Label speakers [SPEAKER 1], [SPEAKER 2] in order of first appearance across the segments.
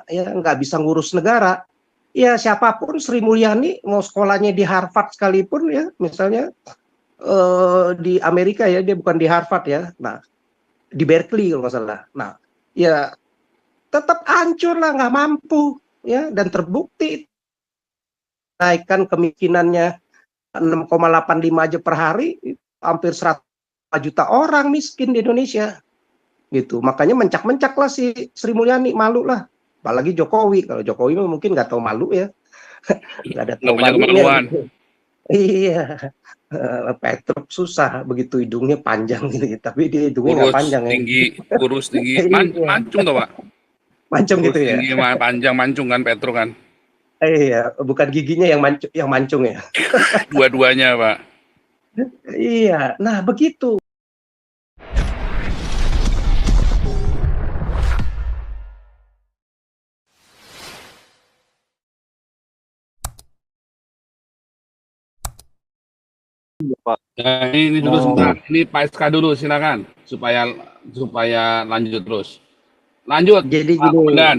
[SPEAKER 1] ya nggak bisa ngurus negara. Ya siapapun Sri Mulyani mau sekolahnya di Harvard sekalipun ya, misalnya di Amerika ya, dia bukan di Harvard ya, nah di Berkeley kalau nggak salah. Nah ya tetap hancur lah, nggak mampu ya, dan terbukti naikkan kemiskinannya 6,85 aja per hari, hampir 100 juta orang miskin di Indonesia gitu. Makanya mencak-mencak lah si Sri Mulyani, malu lah. Apalagi Jokowi, kalau Jokowi mungkin nggak tahu malu ya, nggak ada
[SPEAKER 2] Nggak
[SPEAKER 1] tahu
[SPEAKER 2] punya
[SPEAKER 1] malunya
[SPEAKER 2] kemaluan.
[SPEAKER 1] gitu. Iya, Petruk susah begitu hidungnya panjang gitu, tapi dia hidungnya nggak panjang ya.
[SPEAKER 2] Kurus tinggi,
[SPEAKER 1] Iya,
[SPEAKER 2] mancung tuh Pak.
[SPEAKER 1] mancung
[SPEAKER 2] Kurus
[SPEAKER 1] gitu ya.
[SPEAKER 2] tinggi, panjang mancung kan Petro kan.
[SPEAKER 1] Iya, bukan giginya yang mancung ya.
[SPEAKER 2] Dua-duanya Pak.
[SPEAKER 1] Iya, nah begitu.
[SPEAKER 2] Nah, ini dulu sebentar. Ini Pak SK dulu silakan supaya lanjut terus. Lanjut
[SPEAKER 1] Jadi
[SPEAKER 2] Pak
[SPEAKER 1] gini,
[SPEAKER 2] Komandan.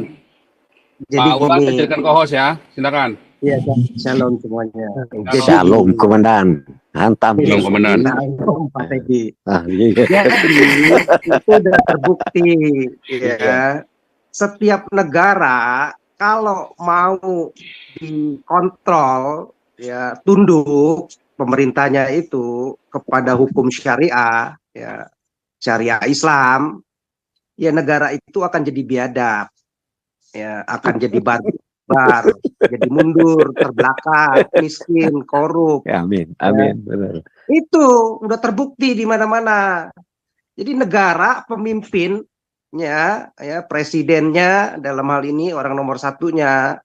[SPEAKER 1] jadi
[SPEAKER 2] Pak Ulan
[SPEAKER 1] gini.
[SPEAKER 2] saya jadikan co-host ya. Silakan.
[SPEAKER 1] Iya, shalom semuanya. Jadi
[SPEAKER 3] Shalom
[SPEAKER 1] gini.
[SPEAKER 3] Komandan. Hantam.
[SPEAKER 2] Shalom Komandan.
[SPEAKER 1] Shalom Pak Teddy.
[SPEAKER 3] Iya.
[SPEAKER 1] Jadi itu udah terbukti ya. Setiap negara kalau mau dikontrol ya, tunduk pemerintahnya itu kepada hukum syariah ya, syariah Islam, ya negara itu akan jadi biadab ya, akan jadi barbar, jadi mundur, terbelakang, miskin, korup.
[SPEAKER 3] Ya, amin,
[SPEAKER 1] Ya.
[SPEAKER 3] amin, benar.
[SPEAKER 1] Itu udah terbukti di mana-mana. Jadi negara pemimpinnya, ya presidennya dalam hal ini orang nomor satunya,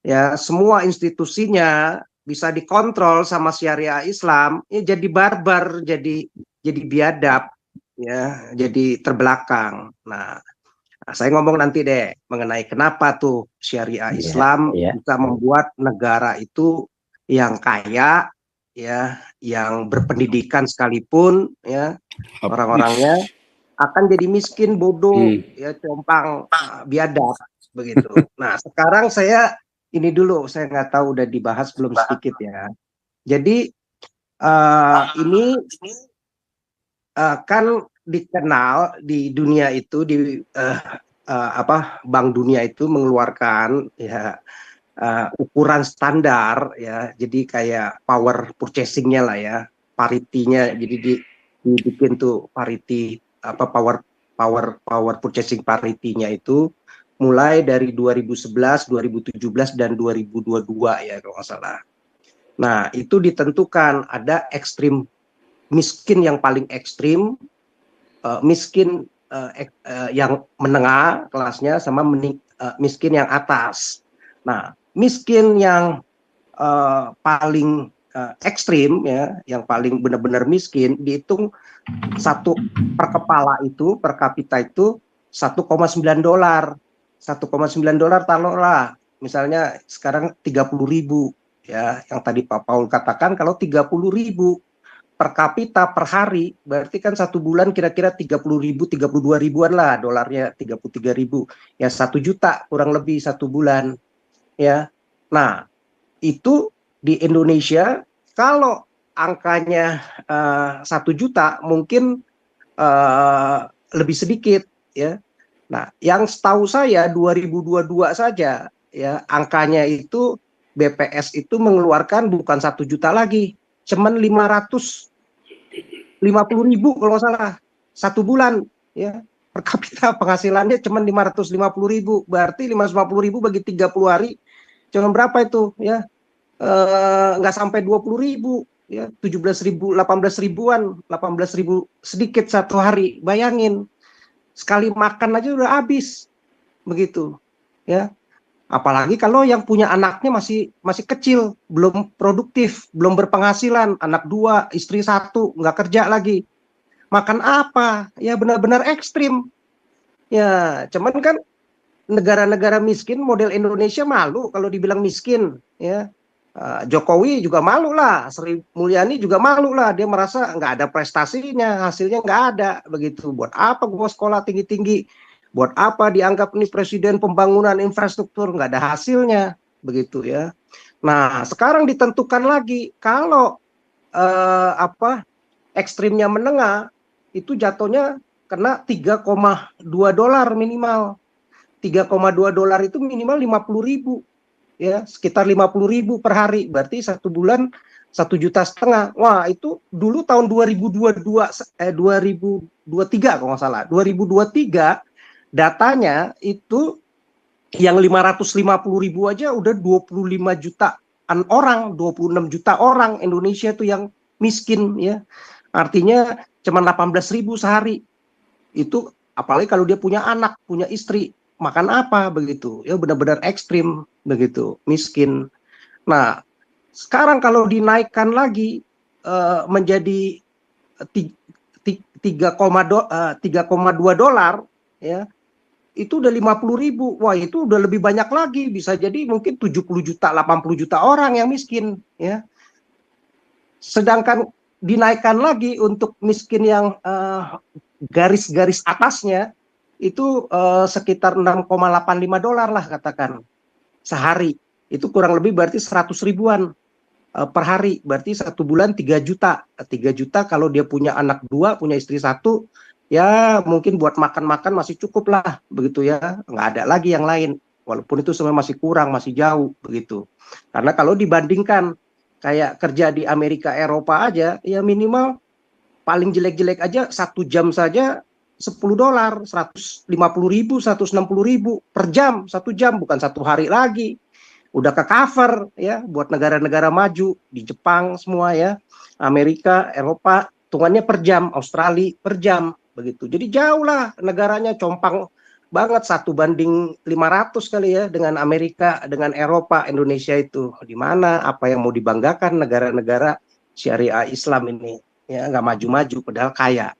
[SPEAKER 1] ya semua institusinya bisa dikontrol sama syariah Islam, ya jadi barbar, jadi biadab, ya jadi terbelakang. Nah, saya ngomong nanti deh mengenai kenapa tuh syariah Islam bisa membuat negara itu yang kaya, ya, yang berpendidikan sekalipun, ya, orang-orangnya akan jadi miskin, bodoh, ya, compang, biadab, begitu. Nah, sekarang saya ini dulu, saya nggak tahu udah dibahas belum sedikit ya. Jadi ini kan dikenal di dunia itu, di Bank Dunia itu mengeluarkan ya ukuran standar ya, jadi kayak power purchasing-nya lah ya, parity-nya, jadi dibikin tuh parity power purchasing parity-nya itu mulai dari 2011, 2017 dan 2022 ya kalau nggak salah. Nah, itu ditentukan ada ekstrim miskin yang paling ekstrim, miskin yang menengah kelasnya, sama miskin yang atas. Nah, miskin yang paling ekstrim ya, yang paling benar-benar miskin, dihitung satu per kepala itu, per kapita itu $1,9. $1,9 taruhlah, misalnya sekarang 30.000 ya, yang tadi Pak Paul katakan kalau 30.000 per kapita per hari, berarti kan satu bulan kira-kira 30.000, 32.000-an lah dolarnya, 33.000 ya, 1 juta kurang lebih satu bulan ya. Nah, itu di Indonesia kalau angkanya 1 juta mungkin lebih sedikit ya. Nah, yang setahu saya 2022 saja ya, angkanya itu BPS itu mengeluarkan bukan 1 juta lagi, cuman 550.000 kalau nggak salah satu bulan ya. Per kapita penghasilannya cuman 550.000, berarti 550.000 bagi 30 hari cuman berapa itu ya, nggak sampai 20.000 ya, 17.000, 18.000-an, 18.000 sedikit satu hari. Bayangin, sekali makan aja udah habis begitu ya. Apalagi kalau yang punya anaknya masih kecil, belum produktif, belum berpenghasilan, anak 2, istri 1, nggak kerja lagi, makan apa ya, benar-benar ekstrim ya. Cuman kan negara-negara miskin model Indonesia malu kalau dibilang miskin ya. Jokowi juga malu lah, Sri Mulyani juga malu lah, dia merasa nggak ada prestasinya, hasilnya nggak ada begitu. Buat apa gua sekolah tinggi-tinggi, Buat apa dianggap nih presiden pembangunan infrastruktur, nggak ada hasilnya, begitu ya. Nah, sekarang ditentukan lagi kalau ekstrimnya menengah itu jatuhnya kena $3,2 minimal. $3,2 itu minimal 50.000 ya, sekitar 50.000 per hari, berarti 1 bulan 1,5 juta. Wah, itu dulu tahun 2022 2023 kalau nggak salah, 2023 datanya itu yang 550.000 aja udah 25 jutaan orang, 26 juta orang Indonesia itu yang miskin ya. Artinya cuma 18.000 sehari. Itu apalagi kalau dia punya anak, punya istri, makan apa begitu. Ya benar-benar ekstrim begitu, miskin. Nah, sekarang kalau dinaikkan lagi menjadi 3,2 dolar ya, itu udah 50.000. Wah, itu udah lebih banyak lagi, bisa jadi mungkin 70 juta 80 juta orang yang miskin ya. Sedangkan dinaikkan lagi untuk miskin yang garis-garis atasnya itu sekitar $6,85 lah katakan sehari. Itu kurang lebih berarti 100 ribuan per hari, berarti 1 bulan 3 juta. 3 juta kalau dia punya anak 2, punya istri 1, ya mungkin buat makan-makan masih cukup lah, begitu ya. Nggak ada lagi yang lain. Walaupun itu sebenarnya masih kurang, masih jauh, begitu. Karena kalau dibandingkan kayak kerja di Amerika, Eropa aja, ya minimal paling jelek-jelek aja 1 jam saja $10, 150.000, 160.000 per jam, 1 jam, bukan 1 hari lagi. Udah ke cover ya buat negara-negara maju di Jepang semua ya, Amerika, Eropa, hitungannya per jam, Australia per jam begitu. Jadi jauh lah negaranya, compang banget 1 banding 500 kali ya dengan Amerika, dengan Eropa. Indonesia itu di mana, apa yang mau dibanggakan negara-negara syariah Islam ini ya, nggak maju-maju padahal kaya.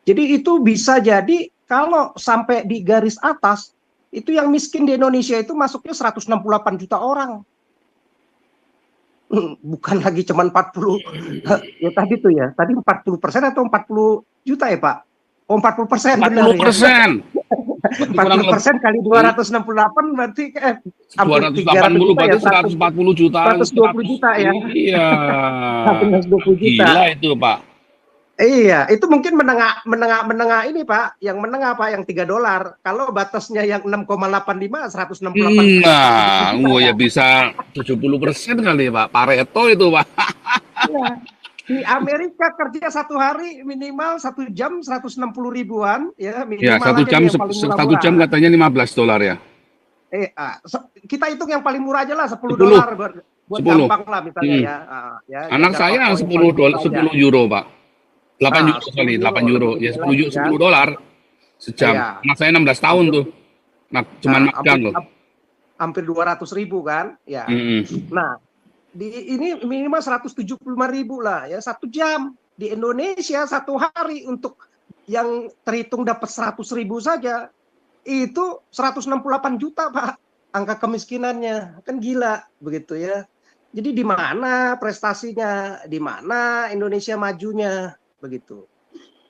[SPEAKER 1] Jadi itu bisa jadi kalau sampai di garis atas itu yang miskin di Indonesia itu masuknya 168 juta orang. Bukan lagi cuma 40 ya tadi tuh ya. Tadi 40% atau 40 juta ya, Pak? Oh, 40% benar ya.
[SPEAKER 2] 40%.
[SPEAKER 1] 40% kali 268 berarti hampir 300
[SPEAKER 2] 280
[SPEAKER 1] juta ya,
[SPEAKER 2] berarti 140 juta.
[SPEAKER 1] 120 juta ya.
[SPEAKER 2] Iya.
[SPEAKER 1] Hampir 120 juta.
[SPEAKER 2] Gila itu, Pak.
[SPEAKER 1] Iya, itu mungkin menengah ini Pak, yang menengah Pak, yang $3. Kalau batasnya yang 6,85, 168
[SPEAKER 2] Nah,
[SPEAKER 1] juta
[SPEAKER 2] ya
[SPEAKER 1] ya.
[SPEAKER 2] bisa 70% kali Pak. Pareto itu Pak.
[SPEAKER 1] Iya. Di Amerika kerja 1 hari minimal 1 jam 160 ribuan ya,
[SPEAKER 2] Ya,
[SPEAKER 1] minimal aja nih yang paling
[SPEAKER 2] satu jam
[SPEAKER 1] murah-murah.
[SPEAKER 2] katanya $15 ya.
[SPEAKER 1] Kita hitung yang paling murah aja lah, 10
[SPEAKER 2] 10,
[SPEAKER 1] dolar buat
[SPEAKER 2] 10.
[SPEAKER 1] gampang lah misalnya ya. Ya
[SPEAKER 2] Anak
[SPEAKER 1] jangkau
[SPEAKER 2] saya
[SPEAKER 1] yang paling murah aja.
[SPEAKER 2] 10 euro, Pak. 8 euro
[SPEAKER 1] 10
[SPEAKER 2] kali, 8
[SPEAKER 1] euro
[SPEAKER 2] euro.
[SPEAKER 1] lebih
[SPEAKER 2] Ya
[SPEAKER 1] gede lagi kan.
[SPEAKER 2] 10 dolar sejam.
[SPEAKER 1] Iya.
[SPEAKER 2] Anak saya 16 tahun tuh. Nah, cuman makan
[SPEAKER 1] Hampir
[SPEAKER 2] loh.
[SPEAKER 1] hampir 200.000 kan ya. Nah, ini minimal 175.000 lah ya, 1 jam. Di Indonesia 1 hari untuk yang terhitung dapat 100.000 saja itu 168 juta Pak, angka kemiskinannya, kan gila begitu ya. Jadi di mana prestasinya, di mana Indonesia majunya begitu.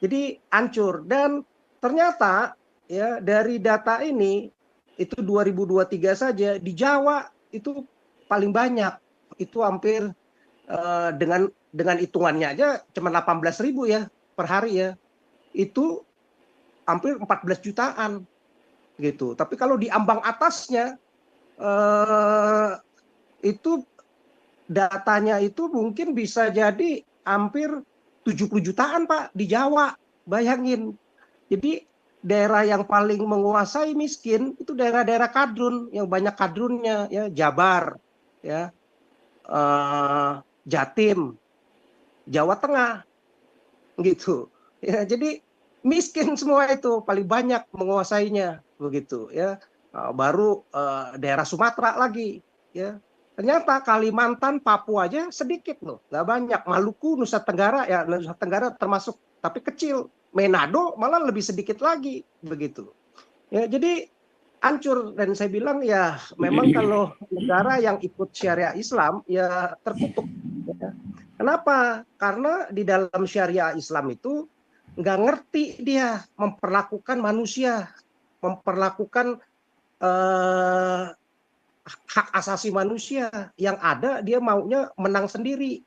[SPEAKER 1] Jadi hancur. Dan ternyata ya dari data ini itu 2023 saja di Jawa itu paling banyak, itu hampir dengan hitungannya aja cuma 18.000 ya per hari ya, itu hampir 14 jutaan gitu. Tapi kalau di ambang atasnya itu datanya itu mungkin bisa jadi hampir 70 jutaan Pak di Jawa, bayangin. Jadi daerah yang paling menguasai miskin itu daerah-daerah kadrun yang banyak kadrunnya ya, Jabar ya, Jatim, Jawa Tengah gitu ya. Jadi miskin semua itu, paling banyak menguasainya begitu ya. Baru daerah Sumatera lagi ya. Ternyata Kalimantan, Papua aja sedikit loh, nggak banyak. Maluku, Nusa Tenggara ya, Nusa Tenggara termasuk tapi kecil. Manado malah lebih sedikit lagi begitu ya. Jadi hancur. Dan saya bilang ya memang kalau negara yang ikut syariah Islam ya terkutuk ya. Kenapa? Karena di dalam syariah Islam itu nggak ngerti dia memperlakukan manusia memperlakukan hak asasi manusia. Yang ada dia maunya menang sendiri,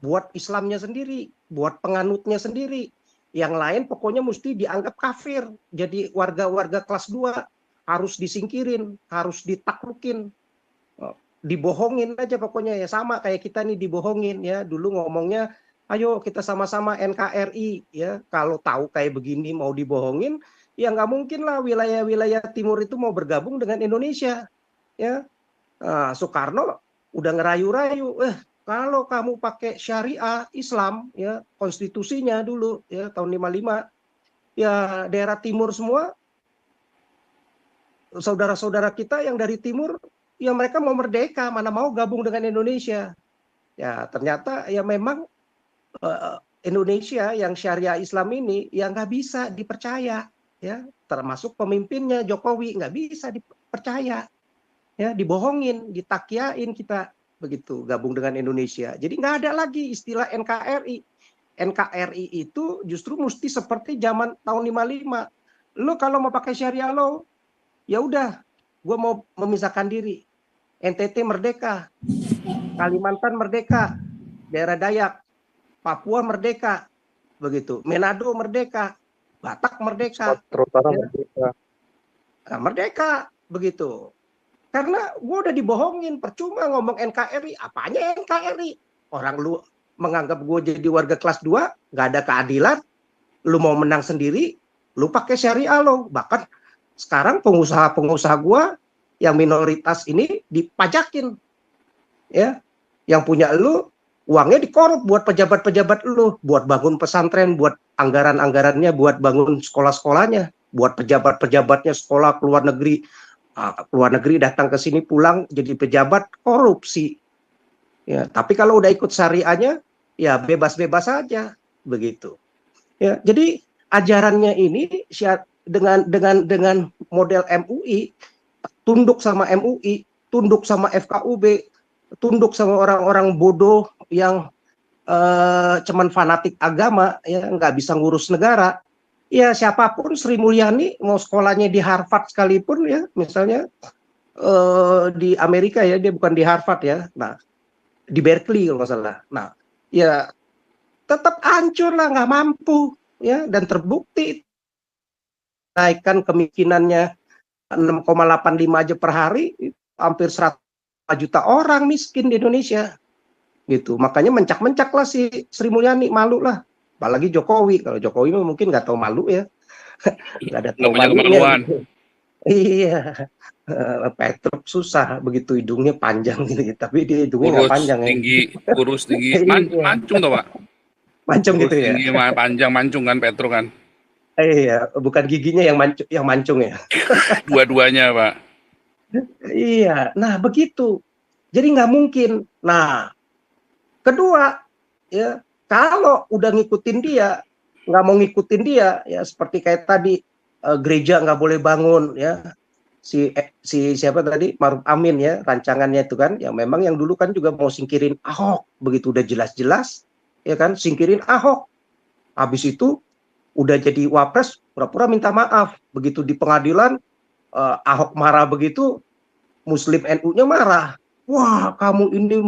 [SPEAKER 1] buat Islamnya sendiri, buat penganutnya sendiri. Yang lain pokoknya mesti dianggap kafir, jadi warga-warga kelas 2, harus disingkirin, harus ditaklukin, dibohongin aja pokoknya ya, sama kayak kita nih dibohongin ya. Dulu ngomongnya ayo kita sama-sama NKRI ya, kalau tahu kayak begini mau dibohongin ya nggak mungkin lah wilayah-wilayah timur itu mau bergabung dengan Indonesia ya. Soekarno udah ngerayu-rayu, kalau kamu pakai syariah Islam ya, konstitusinya dulu ya tahun 55 ya, daerah timur semua saudara-saudara kita yang dari timur ya mereka mau merdeka, mana mau gabung dengan Indonesia. Ya ternyata ya memang Indonesia yang syariah Islam ini ya nggak bisa dipercaya ya, termasuk pemimpinnya Jokowi nggak bisa dipercaya ya, dibohongin, ditakiain kita begitu gabung dengan Indonesia. Jadi nggak ada lagi istilah NKRI. NKRI itu justru mesti seperti zaman tahun 55. Lo kalau mau pakai syariah lo, ya udah, gue mau memisahkan diri. NTT merdeka, Kalimantan merdeka, daerah Dayak, Papua merdeka, begitu. Manado merdeka, Batak merdeka,
[SPEAKER 3] Terutama
[SPEAKER 1] ya.
[SPEAKER 3] merdeka.
[SPEAKER 1] Nah, merdeka, begitu. Karena gue udah dibohongin, percuma ngomong NKRI, apanya NKRI? Orang lu menganggap gue jadi warga kelas 2, nggak ada keadilan, lu mau menang sendiri, lu pakai syariah lo. Bahkan sekarang pengusaha-pengusaha gue yang minoritas ini dipajakin, ya. Yang punya lu, uangnya dikorup buat pejabat-pejabat lu, buat bangun pesantren, buat anggaran-anggarannya, buat bangun sekolah-sekolahnya, buat pejabat-pejabatnya sekolah ke luar negeri datang ke sini pulang jadi pejabat, korupsi. Ya, tapi kalau udah ikut syariahnya ya bebas-bebas saja begitu. Ya, jadi ajarannya ini dengan model MUI, tunduk sama MUI, tunduk sama FKUB, tunduk sama orang-orang bodoh yang cuman fanatik agama ya, nggak bisa ngurus negara. Ya siapapun, Sri Mulyani mau sekolahnya di Harvard sekalipun ya, misalnya di Amerika ya, dia bukan di Harvard ya, nah di Berkeley kalau nggak salah. Nah ya tetap hancur lah, nggak mampu ya, dan terbukti naikkan kemiskinannya 6,85 aja per hari, hampir 100 juta orang miskin di Indonesia gitu. Makanya mencak-mencak lah si Sri Mulyani, malu lah. Apalagi Jokowi, kalau Jokowi mungkin nggak tahu malu ya, nggak ada tahu malunya. Iya, Petruk susah begitu, hidungnya panjang gitu, tapi dia hidungnya nggak panjang
[SPEAKER 2] kurus tinggi, mancung tuh Pak.
[SPEAKER 1] Mancung gitu ya.
[SPEAKER 2] Tinggi, panjang, mancung kan Petruk kan.
[SPEAKER 1] Iya, bukan giginya yang mancung ya.
[SPEAKER 2] Dua-duanya Pak.
[SPEAKER 1] Iya, nah begitu. Jadi nggak mungkin. Nah, kedua ya, kalau udah ngikutin dia, nggak mau ngikutin dia ya, seperti kayak tadi gereja nggak boleh bangun ya, si siapa tadi, Maruf Amin ya, rancangannya itu kan, yang memang yang dulu kan juga mau singkirin Ahok, begitu udah jelas-jelas ya kan, singkirin Ahok, habis itu udah jadi wapres pura-pura minta maaf, begitu di pengadilan Ahok marah begitu, Muslim NU-nya marah, wah kamu ini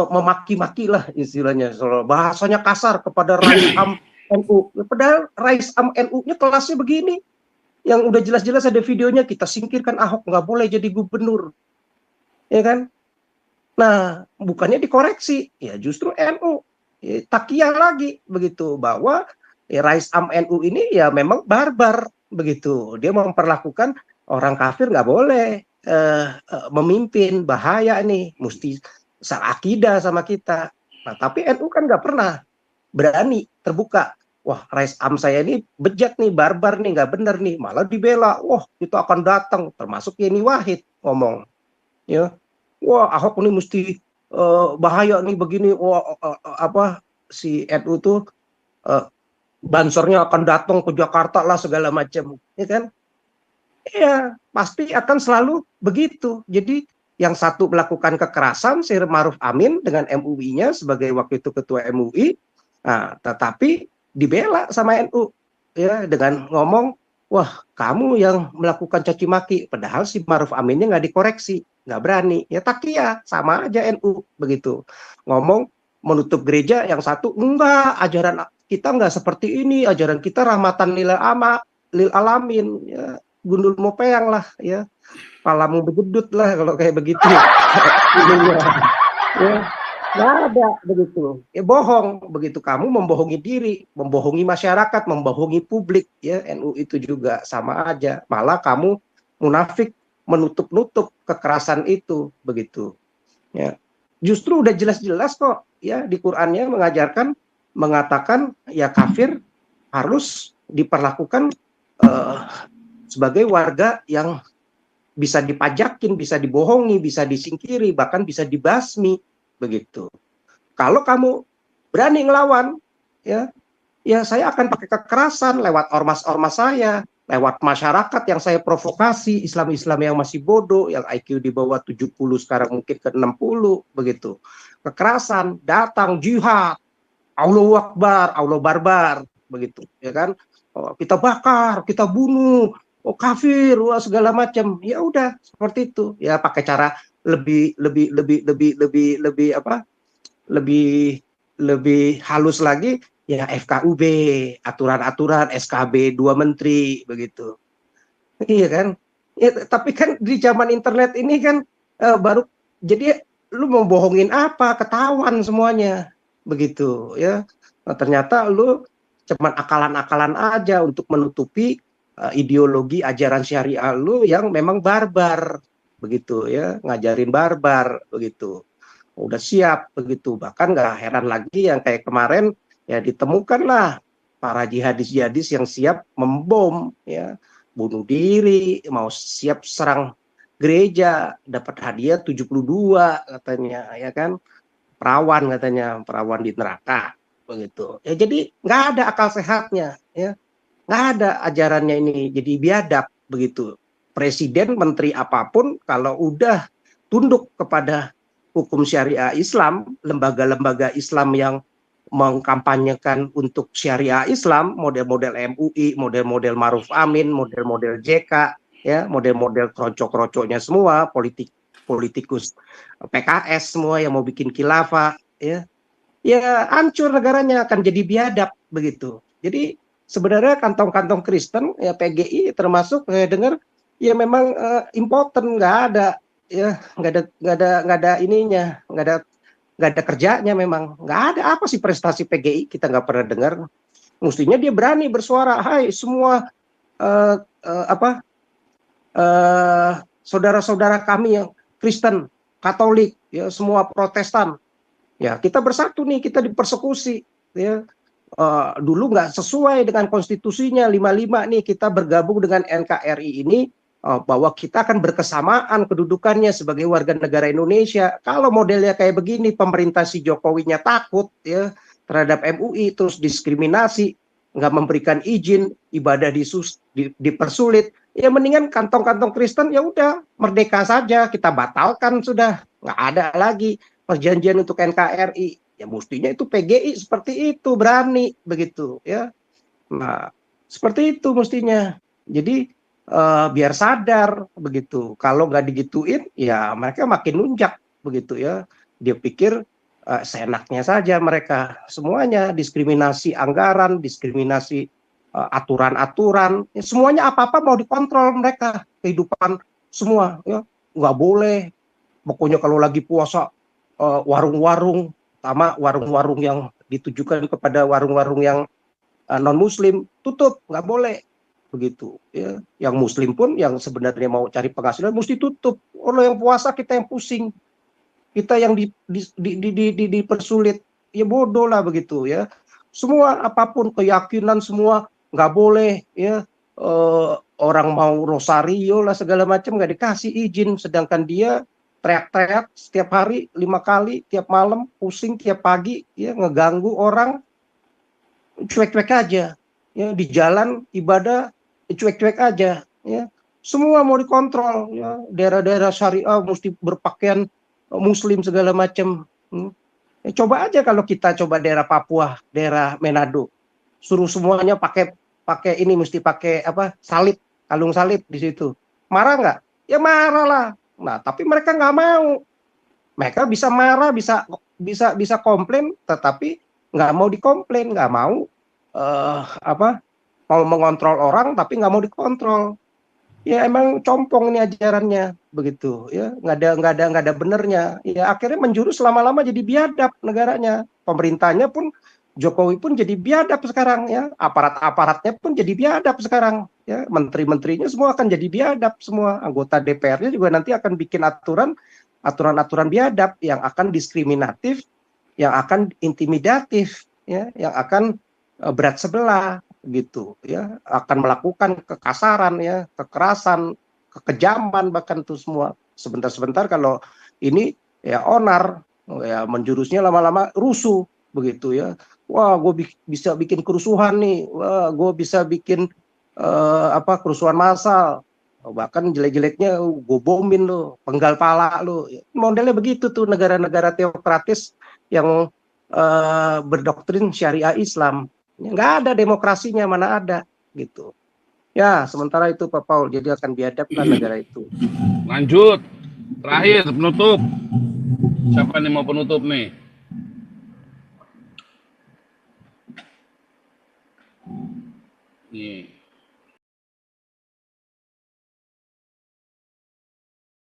[SPEAKER 1] memaki-maki lah istilahnya, bahasanya kasar kepada Rais Am NU. Padahal Rais Am NU-nya kelasnya begini, yang udah jelas-jelas ada videonya, kita singkirkan Ahok, nggak boleh jadi gubernur, ya kan? Nah, bukannya dikoreksi, ya justru NU takiyah lagi begitu, bahwa Rais Am NU ini ya memang barbar begitu, dia memperlakukan orang kafir nggak boleh memimpin, bahaya nih, mesti akidah sama kita. Nah, tapi NU kan nggak pernah berani terbuka. Wah, Rais Am saya ini bejat nih, barbar nih, nggak benar nih, malah dibela. Wah, itu akan datang, termasuk Yeni Wahid ngomong, ya, wah Ahok ini mesti bahaya nih begini. Wah, si NU tuh bansornya akan datang ke Jakarta lah segala macam, ya kan? Iya, pasti akan selalu begitu. Jadi yang satu melakukan kekerasan, si Maruf Amin dengan MUI-nya sebagai waktu itu ketua MUI, nah, tetapi dibela sama NU ya, dengan ngomong wah kamu yang melakukan caci maki, padahal si Maruf Aminnya nggak dikoreksi, nggak berani. Ya takia sama aja NU begitu. Ngomong menutup gereja, yang satu enggak, ajaran kita nggak seperti ini, ajaran kita rahmatan lil alamin. Ya, gundul mopeang lah ya, palamu begedut lah kalau kayak begitu. Ya, nggak ada begitu. Ya bohong begitu, kamu membohongi diri, membohongi masyarakat, membohongi publik. Ya NU itu juga sama aja. Malah kamu munafik, menutup-nutup kekerasan itu begitu. Ya, justru udah jelas-jelas kok ya di Qur'annya mengajarkan, mengatakan ya kafir harus diperlakukan sebagai warga yang bisa dipajakin, bisa dibohongi, bisa disingkiri, bahkan bisa dibasmi begitu. Kalau kamu berani ngelawan, ya, ya saya akan pakai kekerasan lewat ormas-ormas saya, lewat masyarakat yang saya provokasi, Islam-Islam yang masih bodoh, yang IQ di bawah 70 sekarang mungkin ke 60 begitu. Kekerasan, datang jihad, Allahu Akbar, Allah barbar begitu, ya kan? Oh, kita bakar, kita bunuh, oh kafir, wah segala macam. Ya udah seperti itu. Ya pakai cara lebih apa? Lebih halus lagi ya, FKUB, aturan-aturan SKB 2 menteri begitu. Iya kan? Ya, tapi kan di zaman internet ini kan baru jadi lu mau bohongin apa? Ketahuan semuanya. Begitu ya. Nah, ternyata lu cuman akalan-akalan aja untuk menutupi ideologi ajaran syariah lu yang memang barbar begitu ya, ngajarin barbar begitu. Udah siap begitu, bahkan nggak heran lagi yang kayak kemarin ya ditemukanlah para jihadis-jihadis yang siap membom ya, bunuh diri, mau siap serang gereja, dapat hadiah 72 katanya ya kan, perawan di neraka begitu ya. Jadi nggak ada akal sehatnya ya, nggak ada ajarannya ini, jadi biadab begitu. Presiden, menteri apapun kalau udah tunduk kepada hukum syariah Islam, lembaga-lembaga Islam yang mengkampanyekan untuk syariah Islam, model-model MUI, model-model Maruf Amin, model-model JK, ya, model-model kroco-kroconya semua, politikus PKS semua yang mau bikin khilafah, ya, ya hancur negaranya, akan jadi biadab begitu. Jadi sebenarnya kantong-kantong Kristen, ya PGI termasuk, saya dengar ya memang impoten, nggak ada ya, nggak ada ininya, nggak ada kerjanya, memang nggak ada. Apa sih prestasi PGI, kita nggak pernah dengar. Mestinya dia berani bersuara, hai semua apa saudara-saudara kami yang Kristen, Katolik, ya semua Protestan, ya kita bersatu nih, kita dipersekusi ya. Dulu nggak sesuai dengan konstitusinya 55 nih, kita bergabung dengan NKRI ini, bahwa kita akan berkesamaan kedudukannya sebagai warga negara Indonesia. Kalau modelnya kayak begini, pemerintah si Jokowinya takut ya terhadap MUI, terus diskriminasi, nggak memberikan izin, ibadah dipersulit, ya mendingan kantong-kantong Kristen ya udah merdeka saja, kita batalkan sudah, nggak ada lagi perjanjian untuk NKRI. Ya mestinya itu PGI seperti itu, berani begitu ya. Nah seperti itu mestinya. Jadi biar sadar begitu. Kalau nggak digituin ya mereka makin nunjak begitu ya. Dia pikir seenaknya saja mereka, semuanya diskriminasi anggaran, diskriminasi aturan-aturan, ya, semuanya apa-apa mau dikontrol mereka, kehidupan semua ya, nggak boleh. Pokoknya kalau lagi puasa warung-warung, sama warung-warung yang ditujukan kepada warung-warung yang non-muslim tutup, nggak boleh begitu ya. Yang muslim pun yang sebenarnya mau cari penghasilan mesti tutup. Orang yang puasa kita yang pusing, kita yang dipersulit, ya bodoh lah begitu ya. Semua apapun keyakinan semua nggak boleh ya. Orang mau rosario lah segala macam nggak dikasih izin, sedangkan dia teriak-teriak setiap hari 5 kali tiap malam, pusing tiap pagi ya, ngeganggu orang, cuek-cuek aja ya, di jalan ibadah cuek-cuek aja ya. Semua mau dikontrol ya, daerah-daerah syariah mesti berpakaian muslim segala macam. Ya, coba aja kalau kita coba daerah Papua, daerah Manado, suruh semuanya pakai pakai ini, mesti pakai apa, salib, kalung salib di situ. Marah nggak? Ya marah lah. Nah, tapi mereka nggak mau. Mereka bisa marah, bisa komplain, tetapi nggak mau dikomplain, nggak mau apa, mau mengontrol orang tapi nggak mau dikontrol. Ya emang compong ini ajarannya begitu ya, nggak ada benernya ya, akhirnya menjurus lama-lama jadi biadab negaranya, pemerintahnya pun, Jokowi pun jadi biadab sekarang ya, aparat-aparatnya pun jadi biadab sekarang ya, menteri-menterinya semua akan jadi biadab, semua anggota DPR-nya juga nanti akan bikin aturan-aturan biadab yang akan diskriminatif, yang akan intimidatif ya, yang akan berat sebelah gitu ya, akan melakukan kekasaran ya, kekerasan, kekejaman, bahkan itu semua. Sebentar-sebentar kalau ini ya onar ya, menjurusnya lama-lama rusuh begitu ya. Wah, gue bisa bikin kerusuhan nih. Wah, gue bisa bikin apa, kerusuhan massal. Bahkan jelek-jeleknya gue bomin lo, penggal pala lo. Modelnya begitu tuh negara-negara teokratis yang berdoktrin syariah Islam. Nggak ada demokrasinya, mana ada gitu. Ya, sementara itu Pak Paul, jadi akan biadablah negara itu.
[SPEAKER 2] Lanjut. Terakhir penutup. Siapa nih mau penutup nih? Nih.